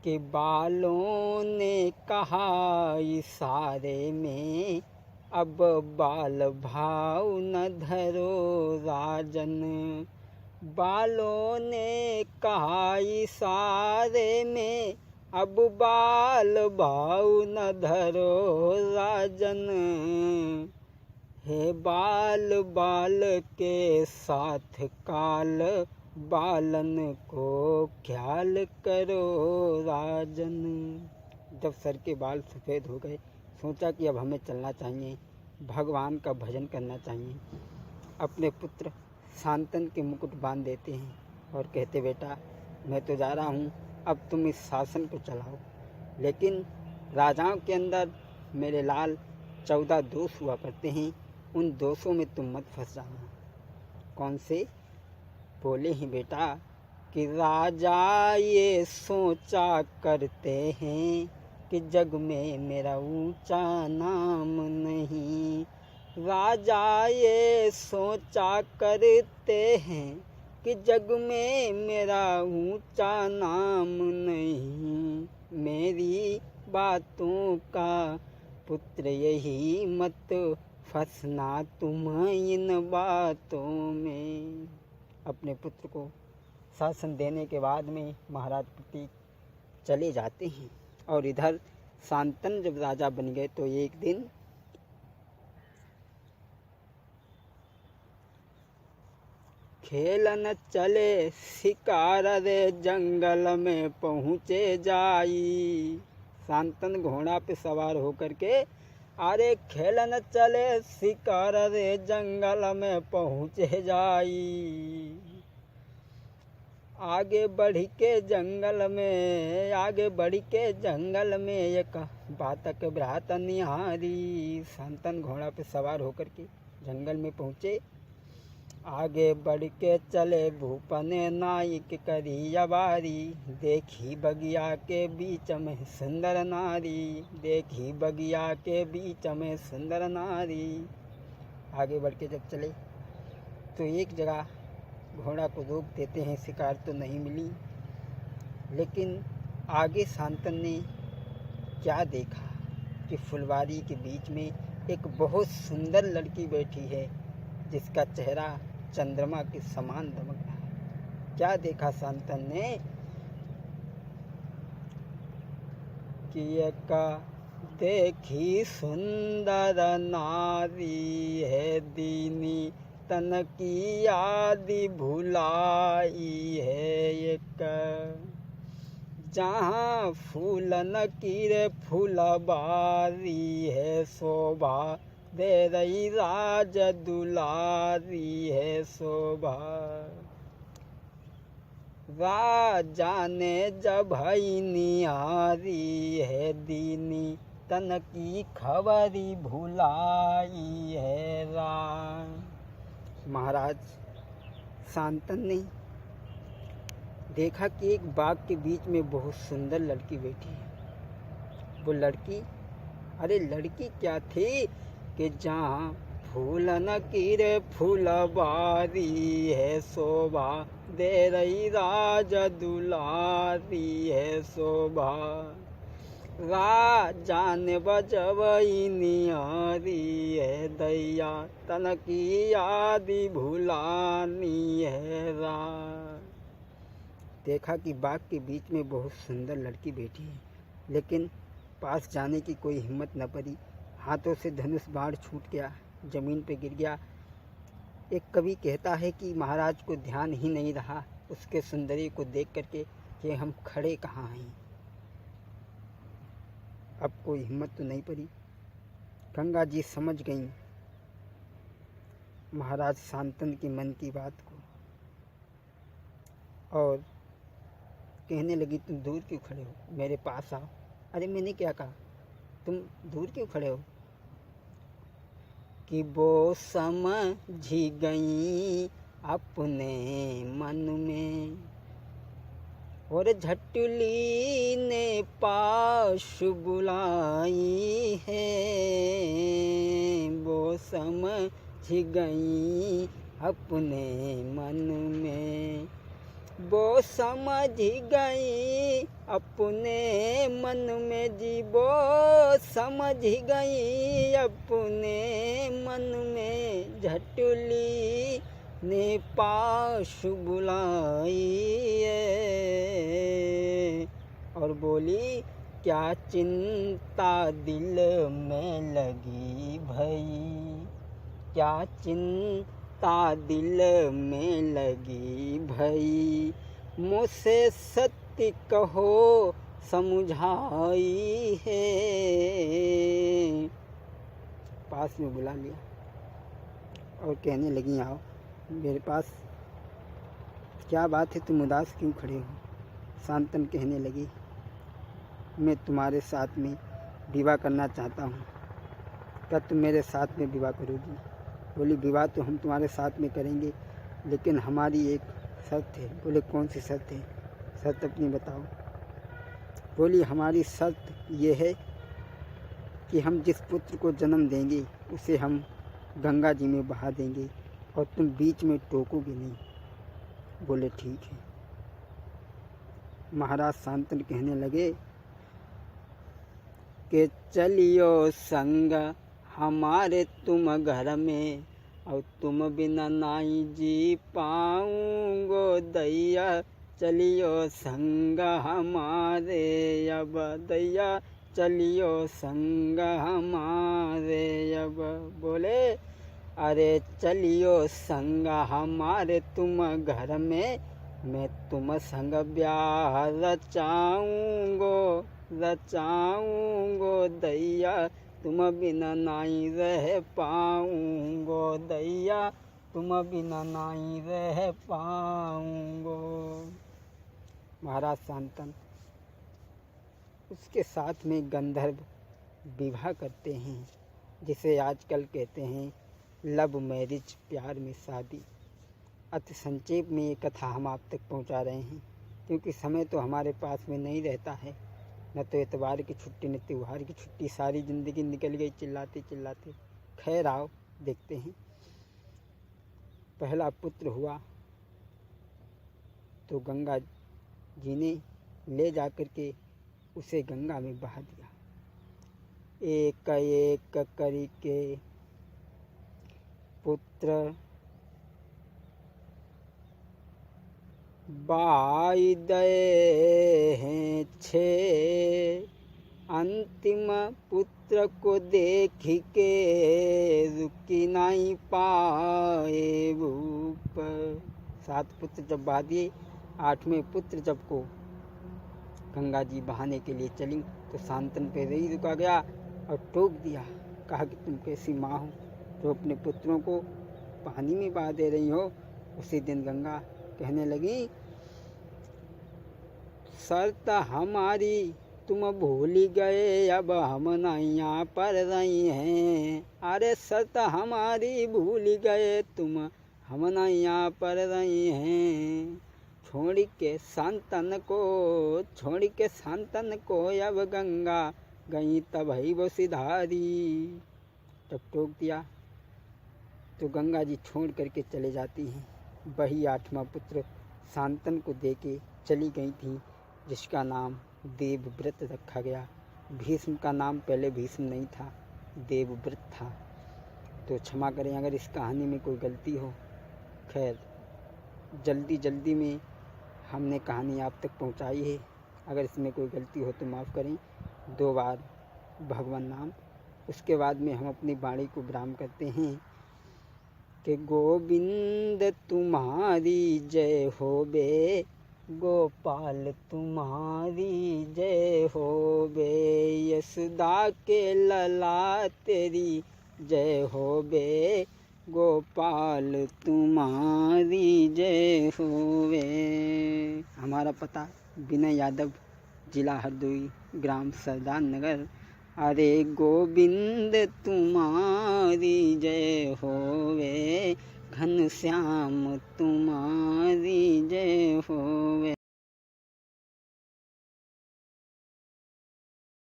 कि बालों ने कहा इशारे में, अब बाल भाव न धरो राजन। बालों ने कहा इशारे में, अब बाल भाव न धरो राजन। हे बाल बाल के साथ काल, बालन को ख्याल करो राजन। जब सर के बाल सफ़ेद हो गए, सोचा कि अब हमें चलना चाहिए, भगवान का भजन करना चाहिए। अपने पुत्र शांतनु के मुकुट बांध देते हैं और कहते, बेटा मैं तो जा रहा हूँ, अब तुम इस शासन को चलाओ। लेकिन राजाओं के अंदर मेरे लाल 14 दोष हुआ करते हैं, उन दोषों में तुम मत फंस जाना। कौन से? बोले हैं बेटा कि राजा ये सोचा करते हैं कि जग में मेरा ऊंचा नाम नहीं। राजा ये सोचा करते हैं कि जग में मेरा ऊंचा नाम नहीं। मेरी बातों का पुत्र यही मत फंसना तुम इन बातों में। अपने पुत्र को शासन देने के बाद में महाराज प्रतीक चले जाते हैं। और इधर शांतनु जब राजा बन गए तो एक दिन खेलन चले शिकार रे जंगल में पहुँचे जाई। शांतनु घोड़ा पे सवार होकर के अरे खेलन चले शिकार रे जंगल में पहुँचे जाई। आगे बढ़ के जंगल में एक बातक भ्रात निहारी। शांतनु घोड़ा पे सवार होकर के जंगल में पहुँचे। आगे बढ़ के चले भूपन नायक करी अबारी। देखी बगिया के बीच में सुंदर नारी, देखी बगिया के बीच में सुंदर नारी। आगे बढ़ के जब चले तो एक जगह घोड़ा को रोक देते हैं, शिकार तो नहीं मिली। लेकिन आगे शांतनु ने क्या देखा कि फुलवारी के बीच में एक बहुत सुंदर लड़की बैठी है, जिसका चेहरा चंद्रमा के समान दमक रहा है। क्या देखा शांतनु ने कि एक देखी सुंदर नारी है, दीनी तन की याद भुलाई है। एक जहाँ फूलन की रे फूलबारी है, शोभा दे रही राज दुलारी है शोभा। राजा ने जब ही निहारी है, दीनी तन की खबरी भुलाई है राम। महाराज शांतनु ने देखा कि एक बाग के बीच में बहुत सुंदर लड़की बैठी है। वो लड़की, अरे लड़की क्या थी कि जहाँ फूल न की रे फूलबारी है, शोभा दे रही राज दुलारी है शोभा। राजा ने बजवई निहारी है, दैया तन की याद भुलानी है रा। देखा कि बाग के बीच में बहुत सुंदर लड़की बैठी है, लेकिन पास जाने की कोई हिम्मत न पड़ी। हाथों से धनुष बाण छूट गया, जमीन पे गिर गया। एक कवि कहता है कि महाराज को ध्यान ही नहीं रहा उसके सौंदर्य को देख करके कि हम खड़े कहाँ हैं। अब कोई हिम्मत तो नहीं पड़ी। गंगा जी समझ गईं महाराज शांतनु के मन की बात को और कहने लगी, तुम दूर क्यों खड़े हो, मेरे पास आओ। अरे मैंने क्या कहा, तुम दूर क्यों खड़े हो? कि वो समझ गई अपने मन में और झटली ने पास बुलाई है। वो समझ गई अपने मन में वो समझ गई अपने मन में जी, वो समझ गई अपने मन में, झटुली ने पास बुलाई और बोली क्या चिंता दिल में लगी भई, क्या चिंता दिल में लगी भई, मुझसे सत्य कहो समझाई है। पास में बुला लिया और कहने लगी आओ मेरे पास, क्या बात है तुम उदास क्यों खड़े हो। शांतन कहने लगी मैं तुम्हारे साथ में विवाह करना चाहता हूँ, क्या तुम मेरे साथ में विवाह करोगी। बोली विवाह तो हम तुम्हारे साथ में करेंगे, लेकिन हमारी एक शर्त है। बोले कौन सी शर्त है, शर्त अपनी बताओ। बोली हमारी शर्त ये है कि हम जिस पुत्र को जन्म देंगे उसे हम गंगा जी में बहा देंगे और तुम बीच में टोकोगे नहीं। बोले ठीक है। महाराज शांतन कहने लगे कि चलियो संग हमारे तुम घर में, और तुम बिना नाई जी पाऊंगो दैया, चलियो संग हमारे अब दैया, चलियो संग हमारे अब। बोले अरे चलियो संग हमारे तुम घर में, मैं तुम संग ब्याह रचाऊंगो दैया, तुम बिना नाई रह पाऊंगो दैया, तुम बिना नाई रह पाऊंगो। महाराज शांतन उसके साथ में गंधर्व विवाह करते हैं, जिसे आजकल कहते हैं लव मैरिज, प्यार में शादी। अति संक्षेप में ये कथा हम आप तक पहुंचा रहे हैं, क्योंकि समय तो हमारे पास में नहीं रहता है, न तो एतवार की छुट्टी न त्यौहार की छुट्टी, सारी ज़िंदगी निकल गई चिल्लाते चिल्लाते। खैर आओ देखते हैं। पहला पुत्र हुआ तो गंगा जी ने ले जाकर के उसे गंगा में बहा दिया। एक एक करके पुत्र बाई दए हैं छे, अंतिम पुत्र को देख के रुकी नहीं पाए भूप। 7 पुत्र जब बहा दिए, 8वें पुत्र जब को गंगा जी बहाने के लिए चली तो शांतन पे नहीं रुका गया और टोक दिया। कहा कि तुम कैसी माँ हो जो अपने पुत्रों को पानी में बहा दे रही हो। उसी दिन गंगा कहने लगी शर्त हमारी तुम भूल गए, अब हम नहीं यहाँ पर रही हैं। अरे शर्त हमारी भूल गए तुम, हम नहीं यहाँ पर रही हैं। छोड़ के शांतन को अब गंगा गई तब ही वो सिधारी। तब टोक दिया तो गंगा जी छोड़ करके चले जाती हैं। वही 8वां पुत्र शांतन को दे के चली गई थी, जिसका नाम देवव्रत रखा गया। भीष्म का नाम पहले भीष्म नहीं था, देवव्रत था। तो क्षमा करें अगर इस कहानी में कोई गलती हो। खैर जल्दी में हमने कहानी आप तक पहुंचाई है, अगर इसमें कोई गलती हो तो माफ़ करें। 2 बार भगवान नाम, उसके बाद में हम अपनी वाणी को विराम करते हैं कि गोविंद तुम्हारी जय हो बे, गोपाल तुम्हारी जय हो बे, यशोदा के लला तेरी जय हो बे, गोपाल तुम्हारी जय हो बे। हमारा पता विनय यादव, जिला हरदोई, ग्राम सरदार नगर। अरे गोविंद तुम्हारी जय होवे, घनश्याम तुम्हारी जय होवे।